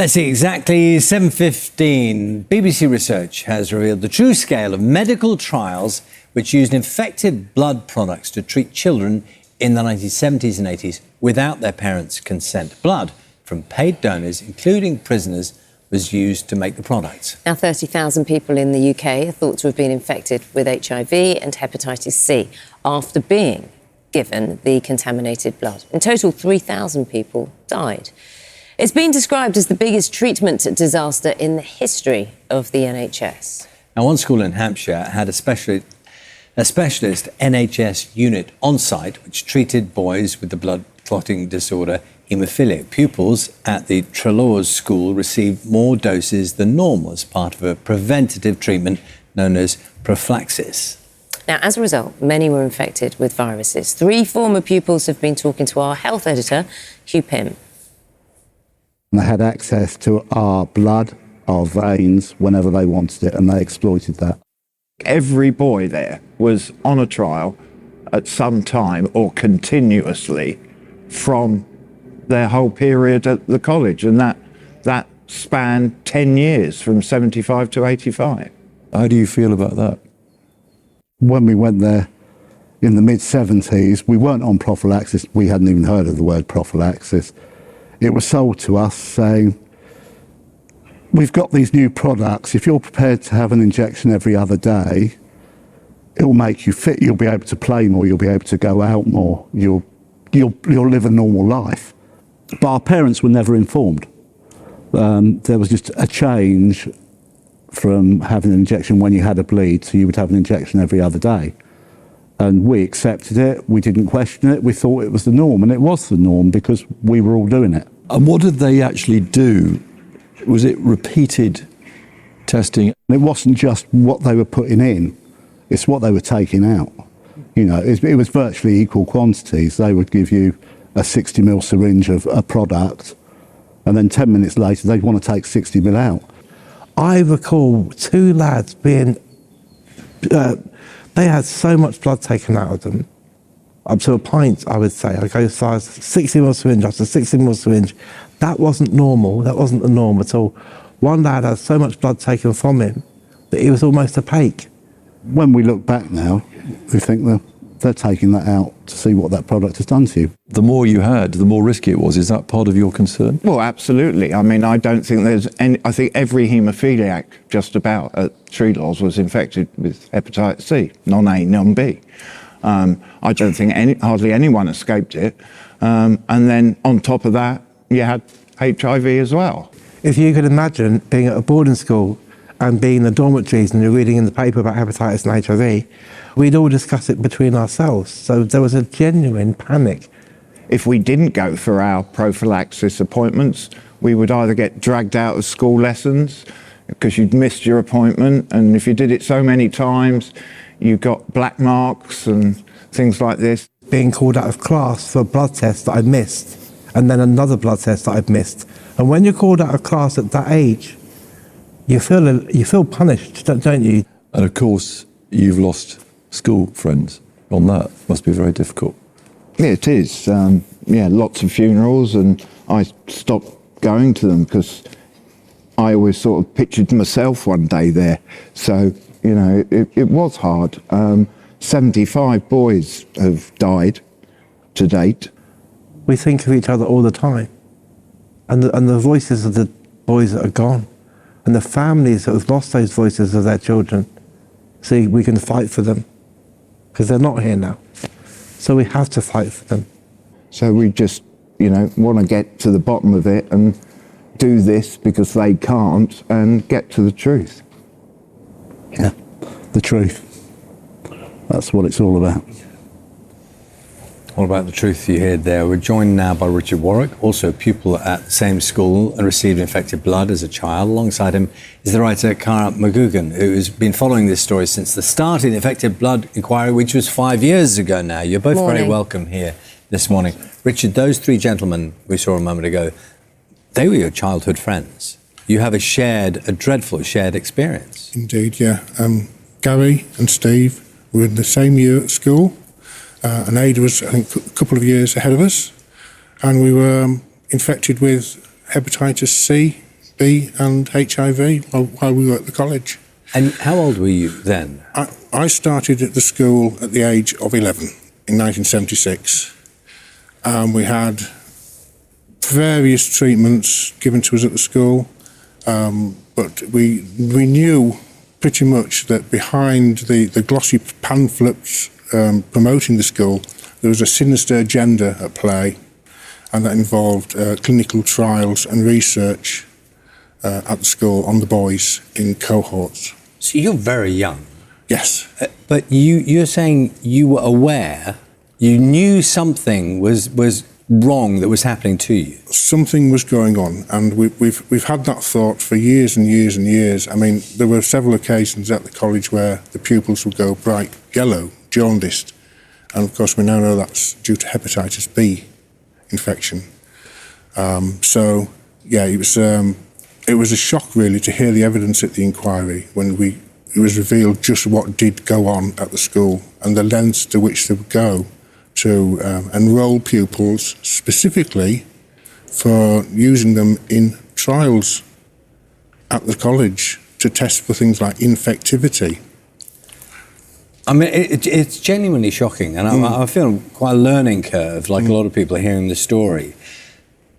Let's see, exactly 7:15. BBC Research has revealed the true scale of medical trials which used infected blood products to treat children in the 1970s and 80s without their parents' consent. Blood from paid donors, including prisoners, was used to make the products. Now, 30,000 people in the UK are thought to have been infected with HIV and hepatitis C after being given the contaminated blood. In total, 3,000 people died. It's been described as the biggest treatment disaster in the history of the NHS. Now, one school in Hampshire had a specialist NHS unit on site which treated boys with the blood clotting disorder haemophilia. Pupils at the Trelaws School received more doses than normal as part of a preventative treatment known as prophylaxis. Now, as a result, many were infected with viruses. 3 former pupils have been talking to our health editor, Hugh Pym. They had access to our blood, our veins, whenever they wanted it, and they exploited that. Every boy there was on a trial at some time or continuously from their whole period at the college, and that spanned 10 years from 75 to 85. How do you feel about that? When we went there in the mid-70s, we weren't on prophylaxis. We hadn't even heard of the word prophylaxis. It was sold to us saying, we've got these new products. If you're prepared to have an injection every other day, it'll make you fit. You'll be able to play more. You'll be able to go out more. You'll live a normal life. But our parents were never informed. There was just a change from having an injection when you had a bleed to you would have an injection every other day. And we accepted it. We didn't question it. We thought it was the norm. And it was the norm because we were all doing it. And what did they actually do? Was it repeated testing? It wasn't just what they were putting in, it's what they were taking out. You know, it was virtually equal quantities. They would give you a 60ml syringe of a product, and then 10 minutes later, they'd want to take 60ml out. I recall 2 lads being, they had so much blood taken out of them, up to a pint, I would say. I go size 60ml syringe after 60ml syringe. That wasn't normal. That wasn't the norm at all. One lad had so much blood taken from him that he was almost opaque. When we look back now, we think they're taking that out to see what that product has done to you. The more you had, the more risky it was. Is that part of your concern? Well, absolutely. I mean, I don't think there's any. I think every haemophiliac just about at Trelaws was infected with hepatitis C, non-A, non-B. I don't think hardly anyone escaped it. And then on top of that, you had HIV as well. If you could imagine being at a boarding school and being in the dormitories and you're reading in the paper about hepatitis and HIV, we'd all discuss it between ourselves. So there was a genuine panic. If we didn't go for our prophylaxis appointments, we would either get dragged out of school lessons because you'd missed your appointment, and if you did it so many times, you got black marks and things like this. Being called out of class for a blood test that I missed, and then another blood test that I'd missed. And when you're called out of class at that age, you feel punished, don't you? And of course, you've lost school friends on that. Must be very difficult. Yeah, it is. Lots of funerals, and I stopped going to them because I always sort of pictured myself one day there. So, you know, it was hard. 75 boys have died to date. We think of each other all the time. And the voices of the boys that are gone, and the families that have lost those voices of their children. See, we can fight for them, because they're not here now. So we have to fight for them. So we just, want to get to the bottom of it and do this because they can't, and get to the truth. Yeah, the truth. That's what it's all about. All about the truth you heard there. We're joined now by Richard Warwick, also a pupil at the same school and received infected blood as a child. Alongside him is the writer Cara McGugan, who has been following this story since the start of the infected blood inquiry, which was 5 years ago now. You're both very welcome here this morning. Richard, those 3 gentlemen we saw a moment ago, they were your childhood friends. You have a dreadful shared experience. Indeed, yeah. Gary and Steve were in the same year at school. And Ada was, I think, a couple of years ahead of us. And we were infected with hepatitis C B and HIV while we were at the college. And how old were you then? I started at the school at the age of 11 in 1976. We had various treatments given to us at the school, but we knew pretty much that behind the glossy pamphlets promoting the school, there was a sinister agenda at play, and that involved clinical trials and research at the school on the boys in cohorts. So you're very young. Yes. But you're saying you were aware, you knew something was wrong that was happening to you. Something was going on, and we've had that thought for years and years and years. I mean, there were several occasions at the college where the pupils would go bright yellow, jaundiced, and of course we now know that's due to hepatitis B infection. So yeah, it was a shock really to hear the evidence at the inquiry when it was revealed just what did go on at the school and the lengths to which they would go to enrol pupils specifically for using them in trials at the college to test for things like infectivity. I mean, it's genuinely shocking, and I feel quite a learning curve, like a lot of people are hearing the story.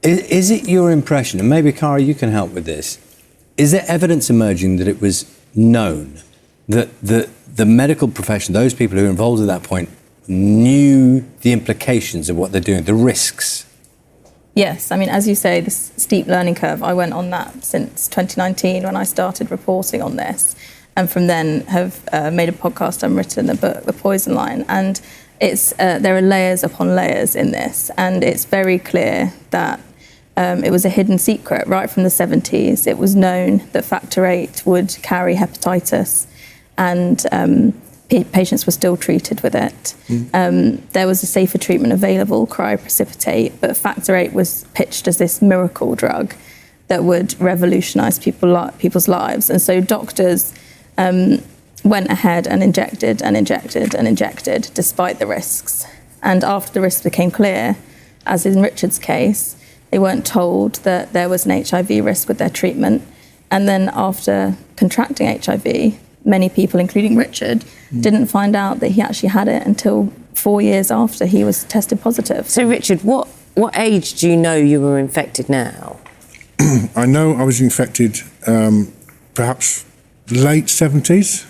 Is it your impression, and maybe Cara, you can help with this, is there evidence emerging that it was known, that the medical profession, those people who were involved at that point, knew the implications of what they're doing, the risks? Yes, I mean, as you say, this steep learning curve, I went on that since 2019 when I started reporting on this, and from then have made a podcast and written a book, The Poison Line, and it's there are layers upon layers in this, and it's very clear that it was a hidden secret right from the 70s. It was known that Factor VIII would carry hepatitis, and patients were still treated with it. There was a safer treatment available, cryoprecipitate, but Factor VIII was pitched as this miracle drug that would revolutionise people's lives. And so doctors went ahead and injected and injected and injected despite the risks. And after the risks became clear, as in Richard's case, they weren't told that there was an HIV risk with their treatment. And then after contracting HIV, many people, including Richard, didn't find out that he actually had it until 4 years after he was tested positive. So, Richard, what age do you know you were infected now? I know I was infected perhaps late 70s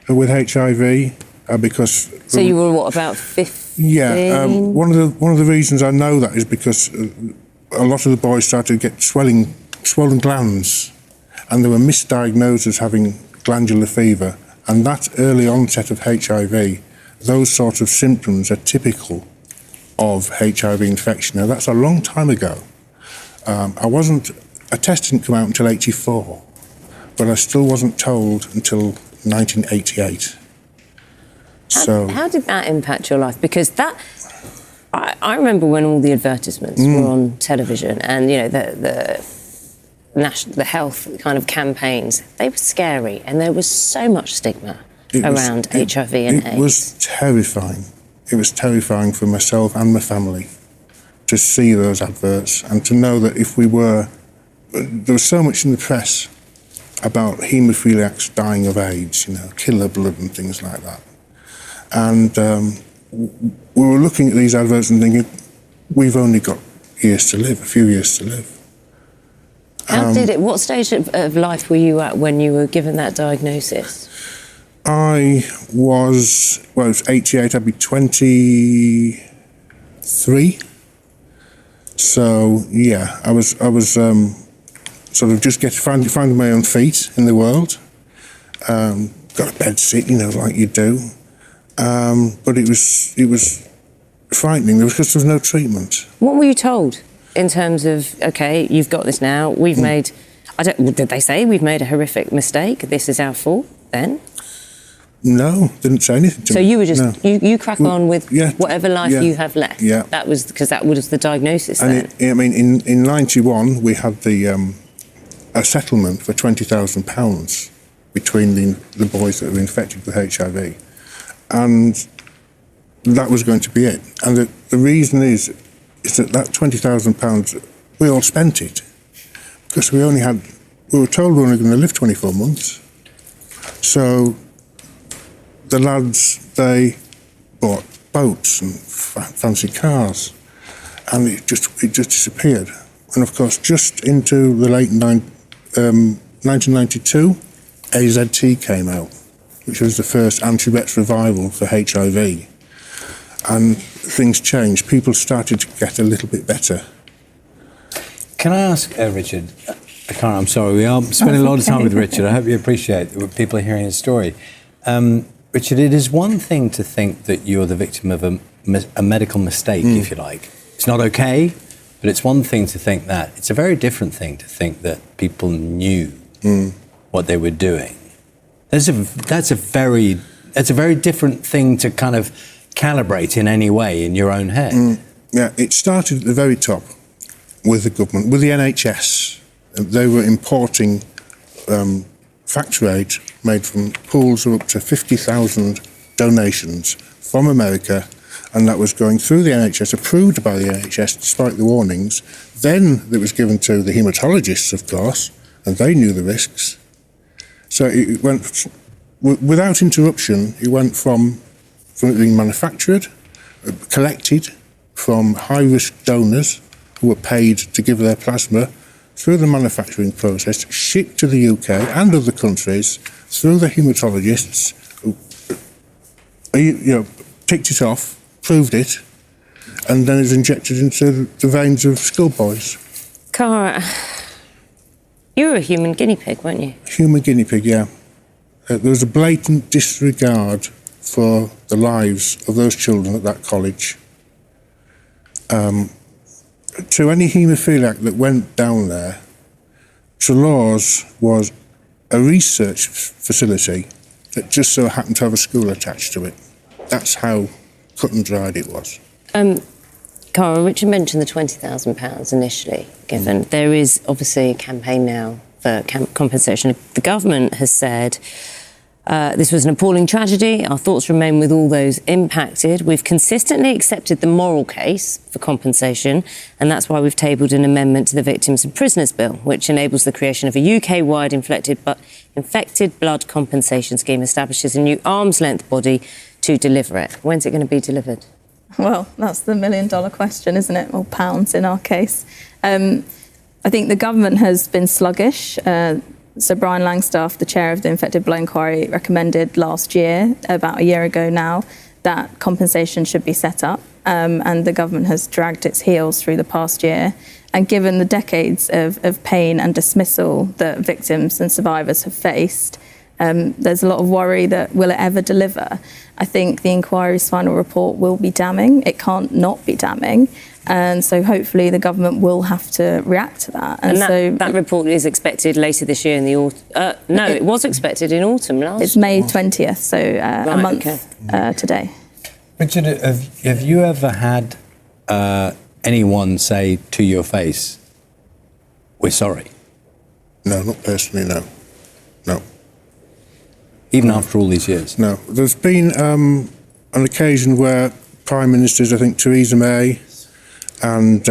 with HIV because... So you were, what, about 15? Yeah, one of the reasons I know that is because a lot of the boys started to get swollen glands, and they were misdiagnosed as having glandular fever, and that early onset of HIV, those sorts of symptoms are typical of HIV infection. Now, that's a long time ago. A test didn't come out until 84, but I still wasn't told until 1988. How did that impact your life? Because I remember when all the advertisements were on television, and, you know, the health kind of campaigns, they were scary, and there was so much stigma around HIV and AIDS. It was terrifying. It was terrifying for myself and my family to see those adverts and to know that there was so much in the press about haemophiliacs dying of AIDS, you know, killer blood and things like that. And we were looking at these adverts and thinking, we've only got years to live, a few years to live. What stage of life were you at when you were given that diagnosis? I was, well, it was 88, I'd be 23. So, yeah, I was sort of just finding my own feet in the world. Got a bed sit, you know, like you do. But it was frightening because there was no treatment. What were you told in terms of, okay, you've got this now, we've made, did they say we've made a horrific mistake, this is our fault then? No, didn't say anything to me. So you were just, you crack on with whatever life you have left? Yeah. That was, because that was the diagnosis then? I mean, in 91, we had a settlement for £20,000 between the boys that were infected with HIV. And that was going to be it. And the reason is that £20,000, we all spent it because we only had we were told we were only going to live 24 months. So the lads, they bought boats and fancy cars, and it just disappeared. And of course, just into the late 1992, AZT came out, which was the first antiretroviral for HIV. And things changed. People started to get a little bit better. Can I ask, Richard, I'm sorry, we are spending a lot of time with Richard. I hope you appreciate that people are hearing his story. Richard, it is one thing to think that you're the victim of a medical mistake, if you like. It's not okay, but it's one thing to think that. It's a very different thing to think that people knew what they were doing. That's a very different thing to kind of calibrate in any way in your own head. Yeah, it started at the very top with the government, with the NHS. They were importing factory aid made from pools of up to 50,000 donations from America, and that was going through the NHS, approved by the NHS despite the warnings. Then it was given to the haematologists, of course, and they knew the risks. So it went, without interruption, it went from it being manufactured, collected from high-risk donors who were paid to give their plasma, through the manufacturing process, shipped to the UK and other countries through the haematologists who ticked it off, proved it, and then is injected into the veins of schoolboys. Cara, you were a human guinea pig, weren't you? Human guinea pig, yeah. There was a blatant disregard for the lives of those children at that college. To any haemophiliac that went down there, Treloar's was a research facility that just so happened to have a school attached to it. That's how cut and dried it was. Cara, Richard mentioned the £20,000 initially given. There is obviously a campaign now for compensation. The government has said this was an appalling tragedy. Our thoughts remain with all those impacted. We've consistently accepted the moral case for compensation, and that's why we've tabled an amendment to the Victims and Prisoners Bill, which enables the creation of a UK-wide infected blood compensation scheme, establishes a new arm's-length body to deliver it. When's it going to be delivered? Well, that's the million-dollar question, isn't it? Or pounds in our case. I think the government has been sluggish. So Brian Langstaff, the chair of the Infected Blood Inquiry, recommended last year, about a year ago now, that compensation should be set up. And the government has dragged its heels through the past year. And given the decades of pain and dismissal that victims and survivors have faced, there's a lot of worry that will it ever deliver? I think the inquiry's final report will be damning. It can't not be damning. And so hopefully the government will have to react to that. And that report is expected later this year in the autumn. No, it was expected in autumn last. It's May 20th, so a month today. Richard, have you ever had anyone say to your face, "We're sorry"? No, not personally, no. No. Even after all these years? No. There's been an occasion where Prime Ministers, I think Theresa May and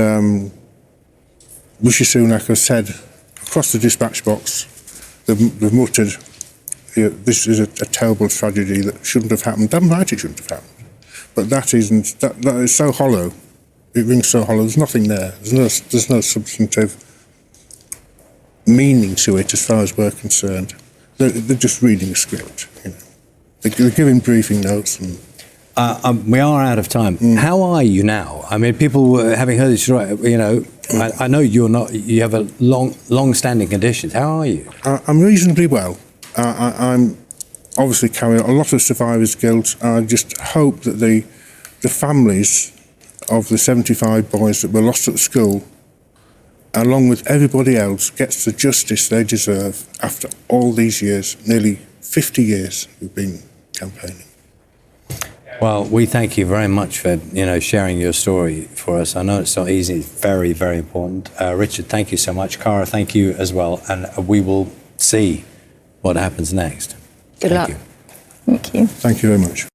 Rishi Sunak have said across the dispatch box, they've muttered, this is a terrible tragedy that shouldn't have happened. Damn right it shouldn't have happened. But that is so hollow. It rings so hollow. There's nothing there. There's no substantive meaning to it as far as we're concerned. They're just reading a script. They're giving briefing notes and. We are out of time. How are you now? I mean, people having heard this, I know you have a long-standing conditions. How are you? I'm reasonably well. I'm obviously carrying a lot of survivor's guilt. I just hope that the families of the 75 boys that were lost at school, along with everybody else, gets the justice they deserve after all these years, nearly 50 years we've been campaigning. Well, we thank you very much for sharing your story for us. I know it's not easy; it's very, very important. Richard, thank you so much. Cara, thank you as well, and we will see what happens next. Good luck. Thank you. Thank you very much.